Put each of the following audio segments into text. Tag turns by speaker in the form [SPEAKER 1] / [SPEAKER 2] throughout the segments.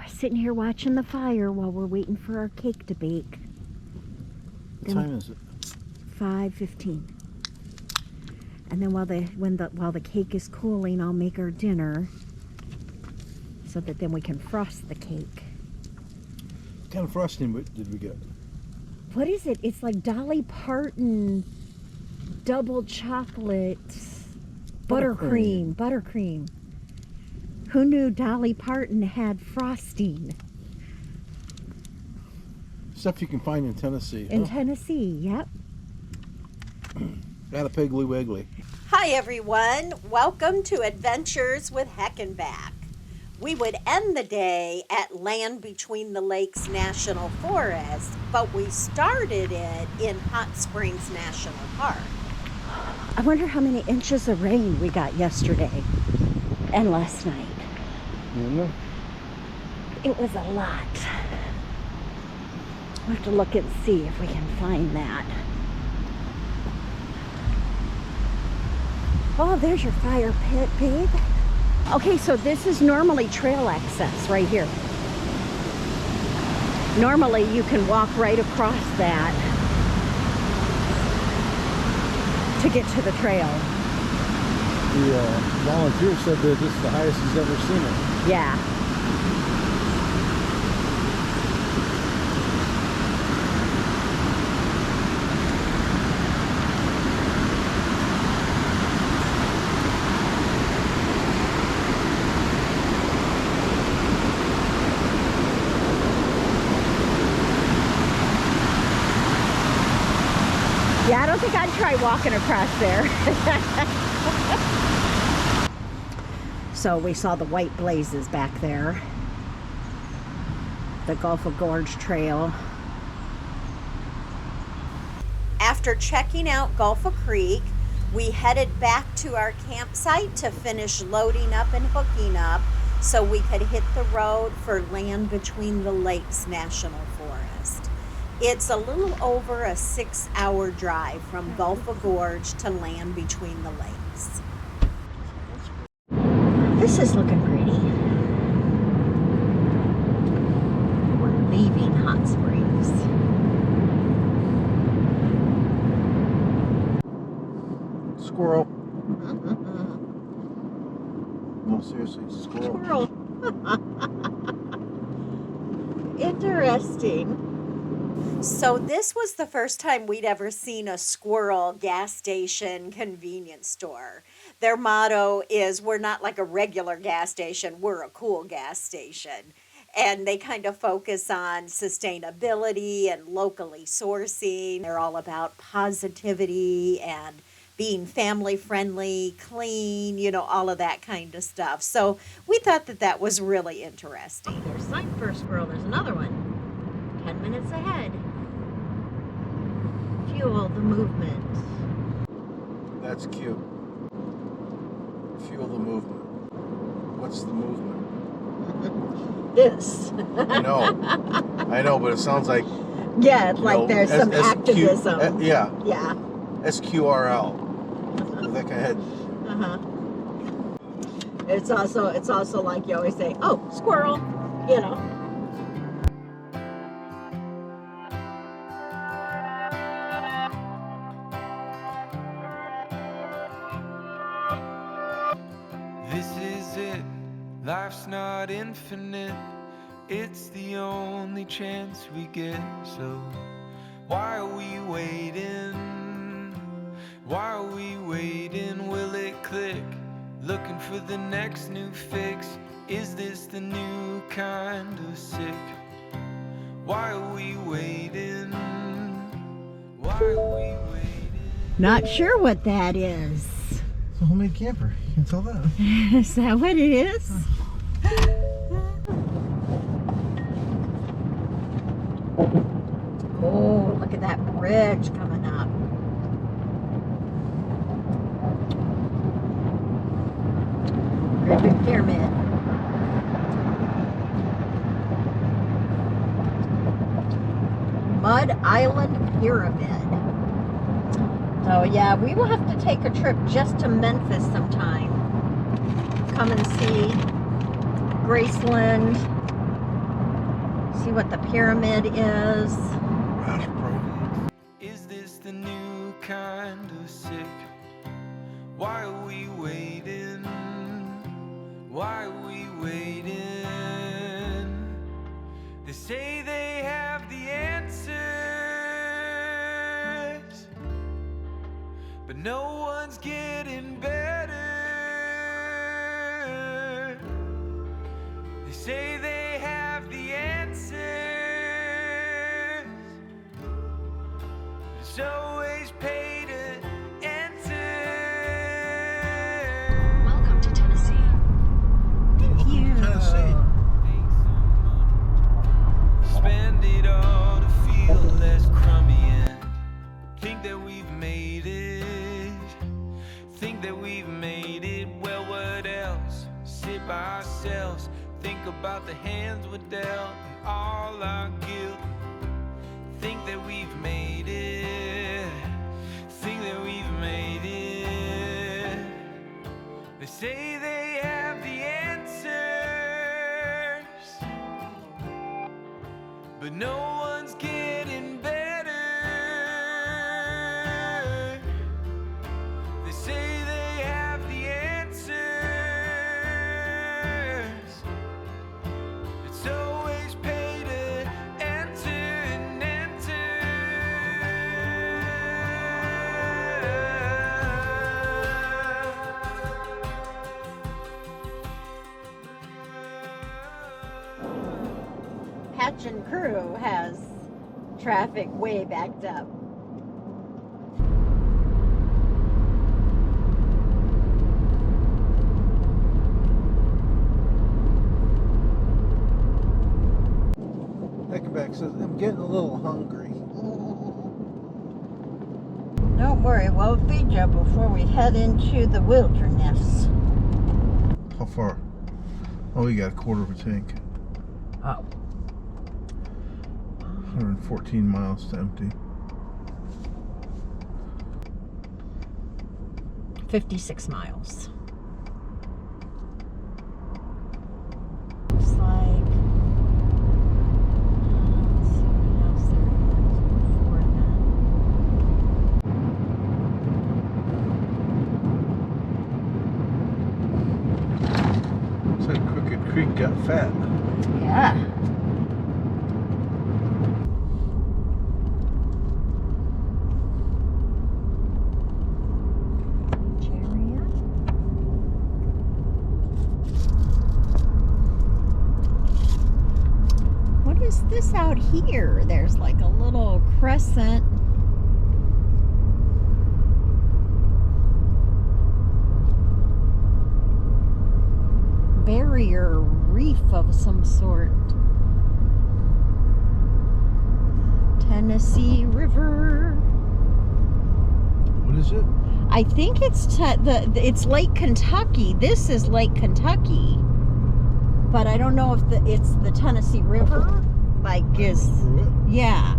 [SPEAKER 1] Sitting here watching the fire while we're waiting for our cake to bake.
[SPEAKER 2] What time is it?
[SPEAKER 1] 5:15. And then while the cake is cooling, I'll make our dinner so that then we can frost the cake.
[SPEAKER 2] What kind of frosting did we get?
[SPEAKER 1] What is it? It's like Dolly Parton double chocolate buttercream. Who knew Dolly Parton had frosting?
[SPEAKER 2] Stuff you can find in Tennessee.
[SPEAKER 1] In Tennessee, yep.
[SPEAKER 2] Got a Piggly Wiggly.
[SPEAKER 3] Hi everyone, welcome to Adventures with Heckenback. We would end the day at Land Between the Lakes National Forest, but we started it in Hot Springs National Park.
[SPEAKER 1] I wonder how many inches of rain we got yesterday and last night.
[SPEAKER 2] Mm-hmm.
[SPEAKER 1] It was a lot. We'll have to look and see if we can find that. Oh, there's your fire pit, babe. Okay, so this is normally trail access right here. Normally you can walk right across that to get to the trail.
[SPEAKER 2] The volunteer said that this is the highest he's ever seen it.
[SPEAKER 1] Yeah. Yeah, I don't think I'd try walking across there. So we saw the white blazes back there. The Gulf of Gorge Trail.
[SPEAKER 3] After checking out Gulf Creek, we headed back to our campsite to finish loading up and hooking up so we could hit the road for Land Between the Lakes National Forest. It's a little over a 6-hour drive from Gulf Gorge to Land Between the Lakes.
[SPEAKER 1] This is looking pretty. We're leaving Hot Springs.
[SPEAKER 2] Squirrel. No, seriously, squirrel.
[SPEAKER 1] Interesting.
[SPEAKER 3] So this was the first time we'd ever seen a squirrel gas station convenience store. Their motto is, we're not like a regular gas station, we're a cool gas station. And they kind of focus on sustainability and locally sourcing. They're all about positivity and being family friendly, clean, you know, all of that kind of stuff. So we thought that that was really interesting.
[SPEAKER 1] There's sign for a squirrel. There's another one. 10 minutes ahead. Fuel the movement.
[SPEAKER 2] That's cute. Fuel the movement. What's the movement?
[SPEAKER 1] This.
[SPEAKER 2] I know, but it sounds like...
[SPEAKER 1] Yeah, it's like there's some activism.
[SPEAKER 2] Yeah.
[SPEAKER 1] Yeah.
[SPEAKER 2] SQRL. With that kind of head.
[SPEAKER 1] It's also like you always say, oh, squirrel, you know.
[SPEAKER 4] This is it, life's not infinite, it's the only chance we get, so why are we waiting? Why are we waiting? Will it click? Looking for the next new fix, is this the new kind of sick? Why are we waiting? Why are we waiting?
[SPEAKER 1] Not sure what that is.
[SPEAKER 2] It's a homemade camper. You can tell that.
[SPEAKER 1] Is that what it is? Oh, look at that bridge coming up. Great big pyramid. Mud Island Pyramid. So yeah, we will have to take a trip just to Memphis sometime. Come and see Graceland, See what the pyramid is.
[SPEAKER 2] Bash Pro.
[SPEAKER 4] Is this the new kind of sick? Why are we waiting? Why are we waiting? They say they have the answers, but no one's getting better. They say they have the answers, it's always pay to enter.
[SPEAKER 5] Welcome to Tennessee.
[SPEAKER 1] Thank you.
[SPEAKER 2] Tennessee.
[SPEAKER 4] Take some money, spend it all to feel less crummy and think that we've made it. Think that we've made it. Well, what else? Sit by ourselves. Think about the hands we're dealt and all our guilt. Think that we've made it. Think that we've made it. They say they have the answers, but no one's getting better. They say they have the answers, it's always pay to enter and
[SPEAKER 3] Hatch and Crew has traffic way backed up.
[SPEAKER 2] Heckenback says, I'm getting a little hungry.
[SPEAKER 1] Don't worry, we'll feed you before we head into the wilderness.
[SPEAKER 2] How far? Oh, you got a quarter of a tank.
[SPEAKER 1] Oh.
[SPEAKER 2] 114 miles to empty.
[SPEAKER 1] 56 miles. Looks like. Let's see what else there is before that.
[SPEAKER 2] Said Crooked Creek got fat.
[SPEAKER 1] Yeah. Chariot. What is this out here? There's like a little crescent. Barrier reef of some sort. Tennessee River.
[SPEAKER 2] What is it?
[SPEAKER 1] I think it's it's Lake Kentucky. This is Lake Kentucky, but I don't know if it's the Tennessee River. Like is
[SPEAKER 2] Through it?
[SPEAKER 1] yeah.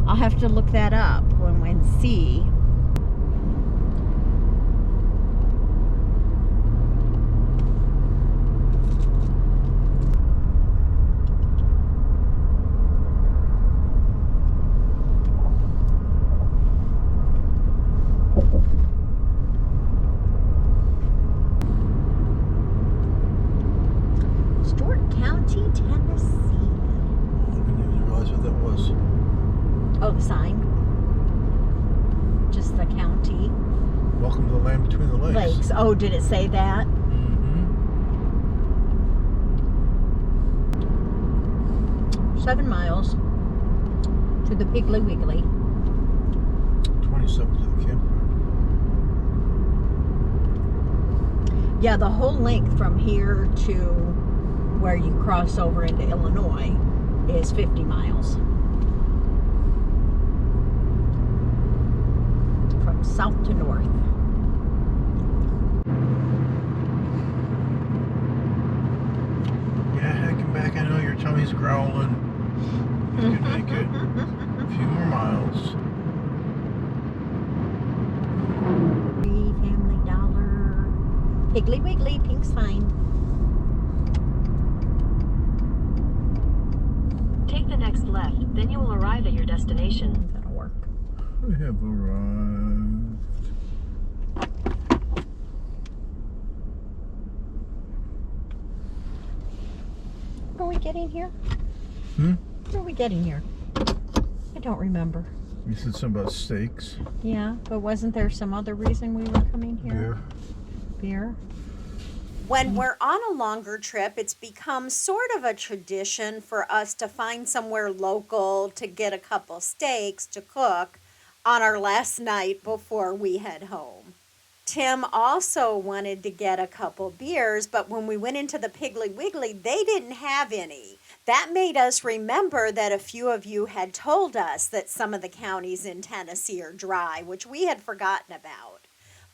[SPEAKER 1] I'll have to look that up and see. Stewart County, Tennessee.
[SPEAKER 2] I didn't even realize what that was.
[SPEAKER 1] Oh, the sign. Just the county.
[SPEAKER 2] Welcome to the land between the lakes.
[SPEAKER 1] Lakes. Oh, did it say that?
[SPEAKER 2] Mm-hmm.
[SPEAKER 1] 7 miles to the Piggly Wiggly.
[SPEAKER 2] 27 to the campground.
[SPEAKER 1] Yeah, the whole length from here to where you cross over into Illinois is 50 miles. From south to north.
[SPEAKER 2] Yeah, hecking back. I know your tummy's growling. You can make it. A few more miles.
[SPEAKER 1] Family Dollar. Piggly Wiggly, pink sign.
[SPEAKER 5] left, then you will arrive at your destination.
[SPEAKER 1] That'll work.
[SPEAKER 2] We have arrived.
[SPEAKER 1] Are we getting here?
[SPEAKER 2] Hmm?
[SPEAKER 1] Where are we getting here? I don't remember.
[SPEAKER 2] You said something about steaks.
[SPEAKER 1] Yeah, but wasn't there some other reason we were coming here? Beer?
[SPEAKER 3] When we're on a longer trip, it's become sort of a tradition for us to find somewhere local to get a couple steaks to cook on our last night before we head home. Tim also wanted to get a couple beers, but when we went into the Piggly Wiggly, they didn't have any. That made us remember that a few of you had told us that some of the counties in Tennessee are dry, which we had forgotten about.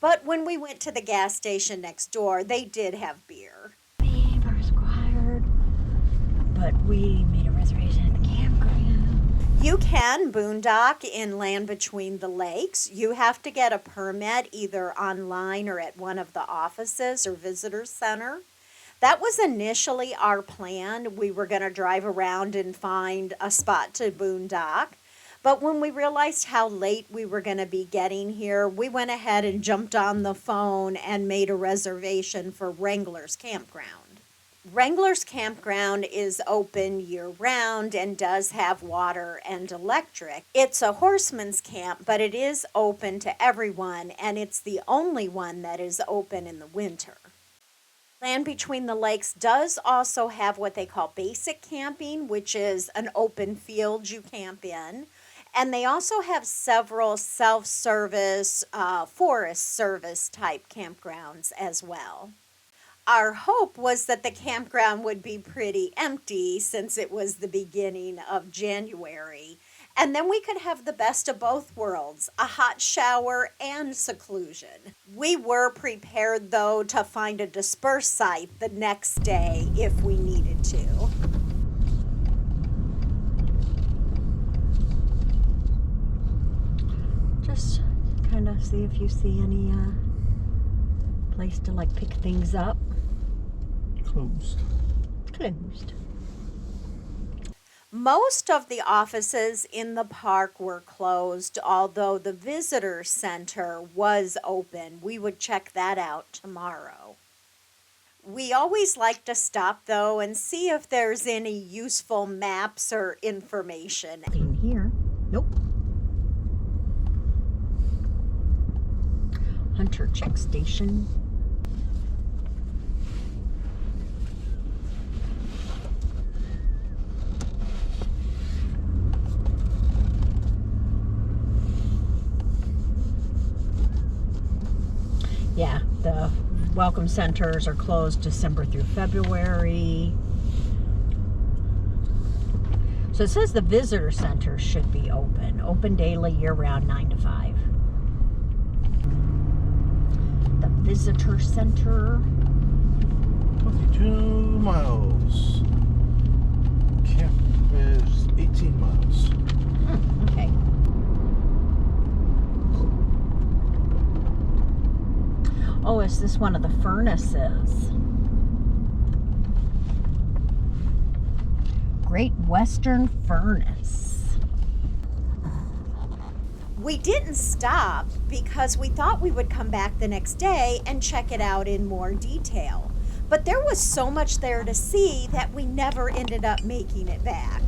[SPEAKER 3] But when we went to the gas station next door, they did have beer.
[SPEAKER 1] We were required, but we made a reservation at the campground.
[SPEAKER 3] You can boondock in Land Between the Lakes. You have to get a permit either online or at one of the offices or visitor center. That was initially our plan. We were going to drive around and find a spot to boondock. But when we realized how late we were going to be getting here, we went ahead and jumped on the phone and made a reservation for Wranglers Campground. Wranglers Campground is open year-round and does have water and electric. It's a horseman's camp, but it is open to everyone, and it's the only one that is open in the winter. Land Between the Lakes does also have what they call basic camping, which is an open field you camp in. And they also have several self-service, Forest Service type campgrounds as well. Our hope was that the campground would be pretty empty since it was the beginning of January. And then we could have the best of both worlds, a hot shower and seclusion. We were prepared, though, to find a dispersed site the next day if we needed to.
[SPEAKER 1] Just kind of see if you see any place to like pick things up.
[SPEAKER 2] Closed.
[SPEAKER 1] Closed.
[SPEAKER 3] Most of the offices in the park were closed, although the visitor center was open. We would check that out tomorrow. We always like to stop, though, and see if there's any useful maps or information.
[SPEAKER 1] In here. Nope. Hunter check station. Yeah, the welcome centers are closed December through February. So it says the visitor center should be open. Open daily year-round 9 to 5. The visitor center.
[SPEAKER 2] 22 miles. Camp is 18 miles.
[SPEAKER 1] Okay. Oh, is this one of the furnaces? Great Western Furnace.
[SPEAKER 3] We didn't stop because we thought we would come back the next day and check it out in more detail. But there was so much there to see that we never ended up making it back.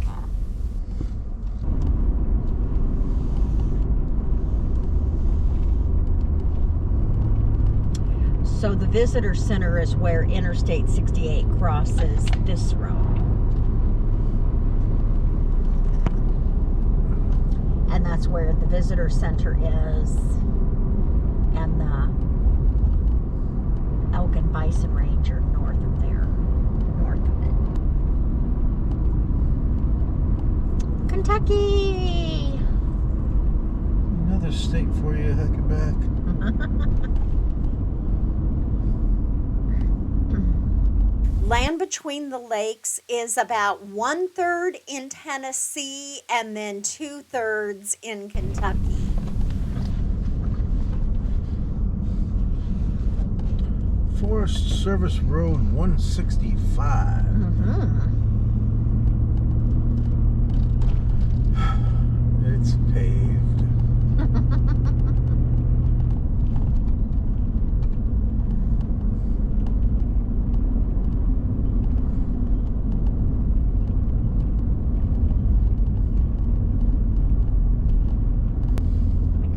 [SPEAKER 1] So the visitor center is where Interstate 68 crosses this road. And that's where the visitor center is, and the elk and bison range are north of there, north of it. Kentucky!
[SPEAKER 2] Another state for you, hecking back.
[SPEAKER 3] Land Between the Lakes is about 1/3 in Tennessee and then 2/3 in Kentucky.
[SPEAKER 2] Forest Service Road 165. It's paved.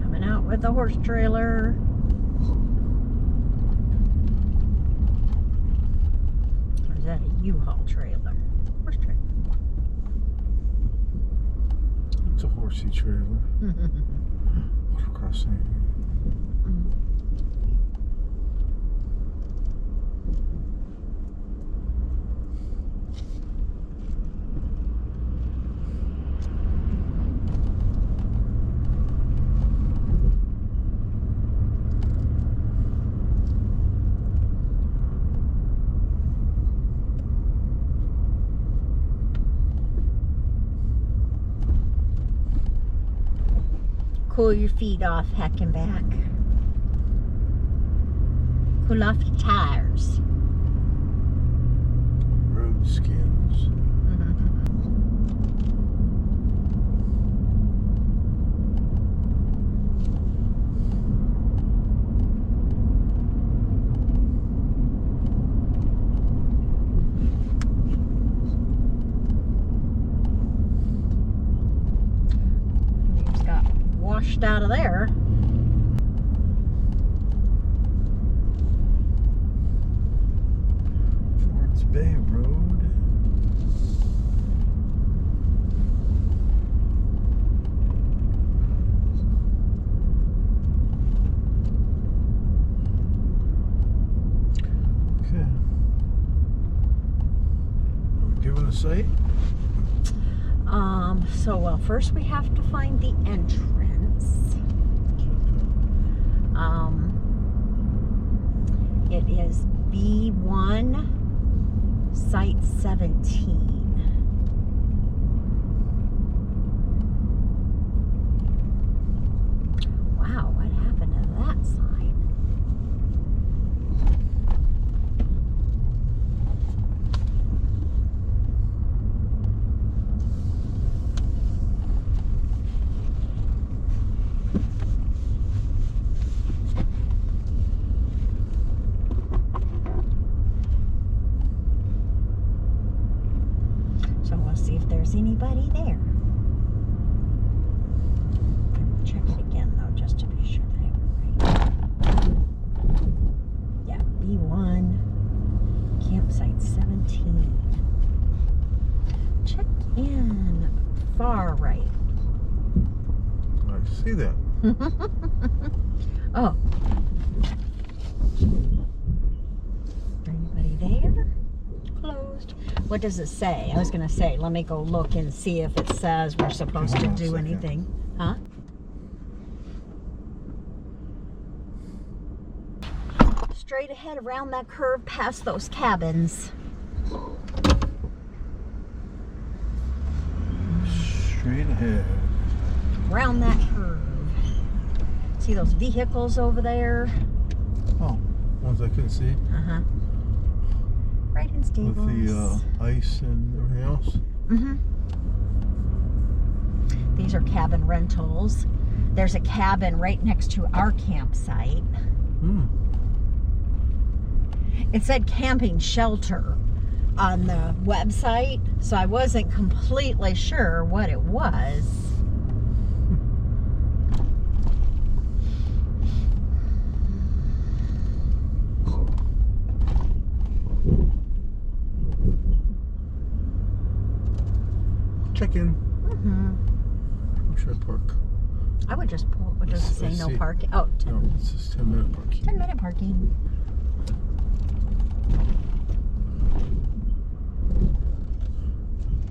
[SPEAKER 1] Coming out with the horse trailer. Or is that a U-Haul trailer? Horse trailer.
[SPEAKER 2] It's a horsey trailer. What a crossing.
[SPEAKER 1] Cool your feet off, hacking back. Cool off your tires.
[SPEAKER 2] Road skins.
[SPEAKER 1] Just got washed out of there.
[SPEAKER 2] Fords Bay Road. Okay. Are we given a site?
[SPEAKER 1] Well, first we have to find the entrance. It is B1, Site 17. Wow, what happened to that sign? So we'll see if there's anybody there. Check it again though, just to be sure that I have it right. Yeah, B1, campsite 17. Check in far right.
[SPEAKER 2] I see that.
[SPEAKER 1] Oh. Anybody there? Closed. What does it say? I was going to say, let me go look and see if it says we're supposed to
[SPEAKER 2] Hold on a
[SPEAKER 1] do
[SPEAKER 2] second.
[SPEAKER 1] anything. Huh? Straight ahead around that curve past those cabins.
[SPEAKER 2] Straight ahead.
[SPEAKER 1] Around that curve. See those vehicles over there?
[SPEAKER 2] Oh, ones I couldn't see.
[SPEAKER 1] Uh-huh. Right in stables.
[SPEAKER 2] With the ice and everything else.
[SPEAKER 1] Mm-hmm. These are cabin rentals. There's a cabin right next to our campsite.
[SPEAKER 2] Hmm.
[SPEAKER 1] It said camping shelter on the website, so I wasn't completely sure what it was.
[SPEAKER 2] Check in.
[SPEAKER 1] Mm-hmm.
[SPEAKER 2] Where should I park?
[SPEAKER 1] I would just pull. What does it say?
[SPEAKER 2] Let's
[SPEAKER 1] No
[SPEAKER 2] see.
[SPEAKER 1] parking. Oh, 10,
[SPEAKER 2] No, it says 10-minute parking.
[SPEAKER 1] 10-minute parking.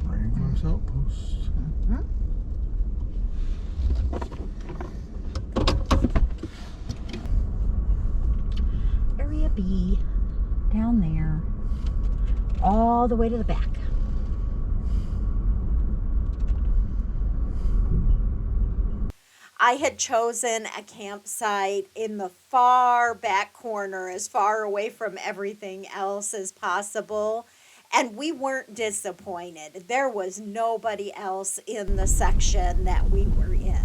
[SPEAKER 2] Wranglers Outpost.
[SPEAKER 1] Mhm. Area B, down there, all the way to the back.
[SPEAKER 3] I had chosen a campsite in the far back corner, as far away from everything else as possible. And we weren't disappointed. There was nobody else in the section that we were in.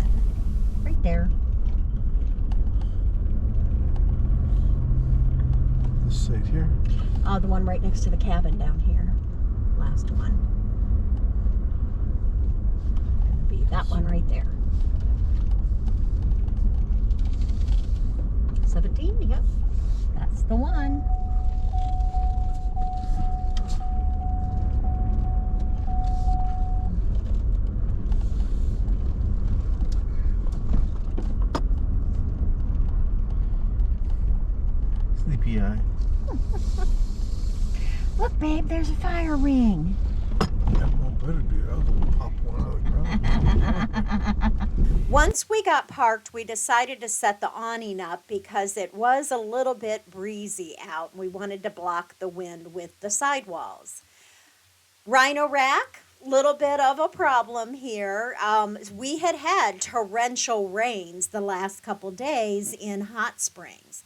[SPEAKER 1] The one right next to the cabin down here. Last one. Gonna be that one right there. 17, yep. That's the one.
[SPEAKER 2] Sleepy eye.
[SPEAKER 1] Look, babe, there's a fire ring.
[SPEAKER 2] That one better be. I was gonna pop one out of the ground.
[SPEAKER 3] Once we got parked, we decided to set the awning up because it was a little bit breezy out. We wanted to block the wind with the sidewalls. Rhino rack, little bit of a problem here. We had had torrential rains the last couple days in Hot Springs.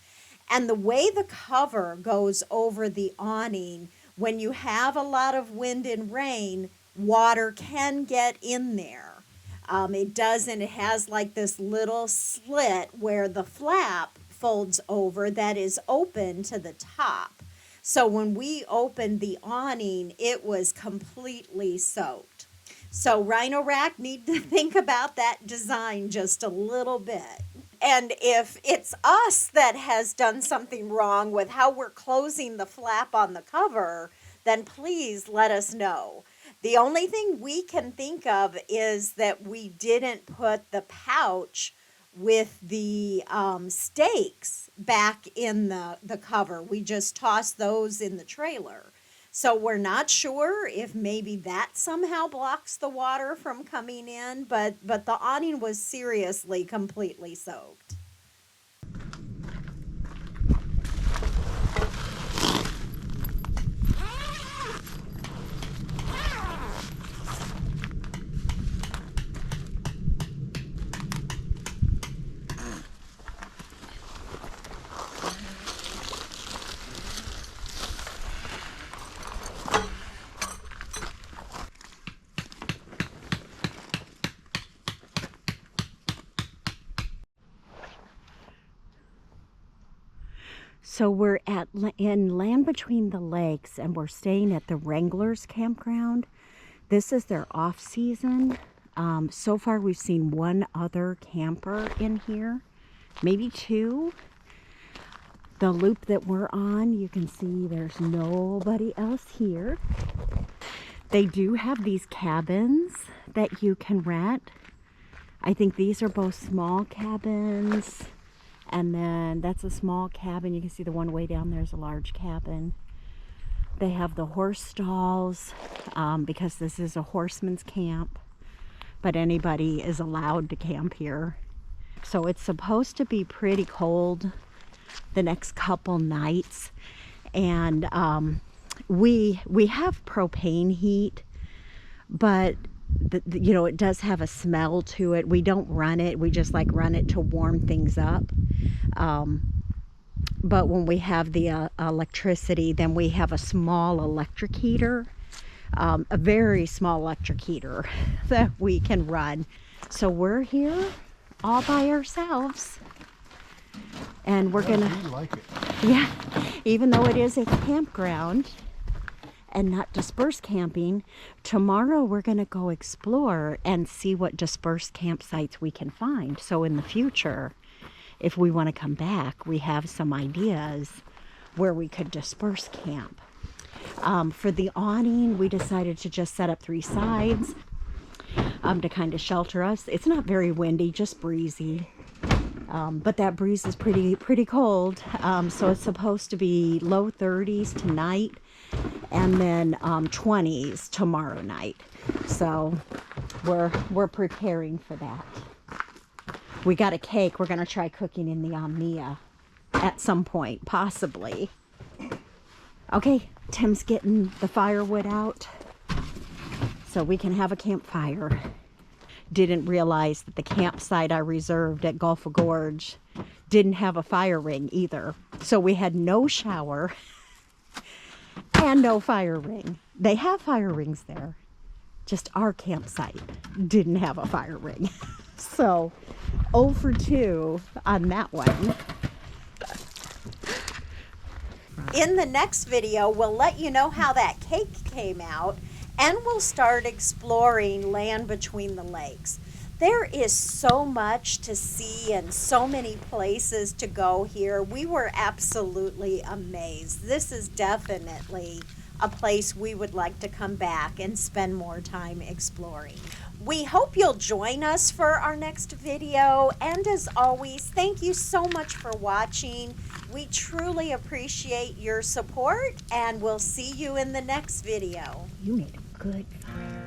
[SPEAKER 3] And the way the cover goes over the awning, when you have a lot of wind and rain, water can get in there. It doesn't, it has like this little slit where the flap folds over that is open to the top. So when we opened the awning, it was completely soaked. So Rhino Rack need to think about that design just a little bit. And if it's us that has done something wrong with how we're closing the flap on the cover, then please let us know. The only thing we can think of is that we didn't put the pouch with the stakes back in the cover. We just tossed those in the trailer. So we're not sure if maybe that somehow blocks the water from coming in, but the awning was seriously completely soaked.
[SPEAKER 1] So we're in Land Between the Lakes, and we're staying at the Wranglers Campground. This is their off-season. So far we've seen one other camper in here, maybe two. The loop that we're on, you can see there's nobody else here. They do have these cabins that you can rent. I think these are both small cabins. And then that's a small cabin. You can see the one way down there is a large cabin. They have the horse stalls because this is a horseman's camp. But anybody is allowed to camp here. So it's supposed to be pretty cold the next couple nights. And we have propane heat, but you know, it does have a smell to it. We don't run it. We just like run it to warm things up. But when we have the electricity, then we have a small electric heater, a very small electric heater that we can run. So we're here all by ourselves. And we're gonna,
[SPEAKER 2] We like it.
[SPEAKER 1] yeah, even though it is a campground and not dispersed camping, tomorrow we're going to go explore and see what dispersed campsites we can find. So in the future, if we want to come back, we have some ideas where we could disperse camp. For the awning, we decided to just set up 3 sides to kind of shelter us. It's not very windy, just breezy. But that breeze is pretty cold. So it's supposed to be low 30s tonight, and then 20s tomorrow night. So we're preparing for that. We got a cake. We're gonna try cooking in the Omnia at some point, possibly. Okay, Tim's getting the firewood out so we can have a campfire. Didn't realize that the campsite I reserved at Gulf Gorge didn't have a fire ring either. So we had no shower and no fire ring. They have fire rings there. Just our campsite didn't have a fire ring. So 0 for 2 on that one.
[SPEAKER 3] In the next video, we'll let you know how that cake came out, and we'll start exploring land between the lakes. There is so much to see and so many places to go here. We were absolutely amazed. This is definitely a place we would like to come back and spend more time exploring. We hope you'll join us for our next video, and as always, thank you so much for watching. We truly appreciate your support, and we'll see you in the next video.
[SPEAKER 1] You made a good fire.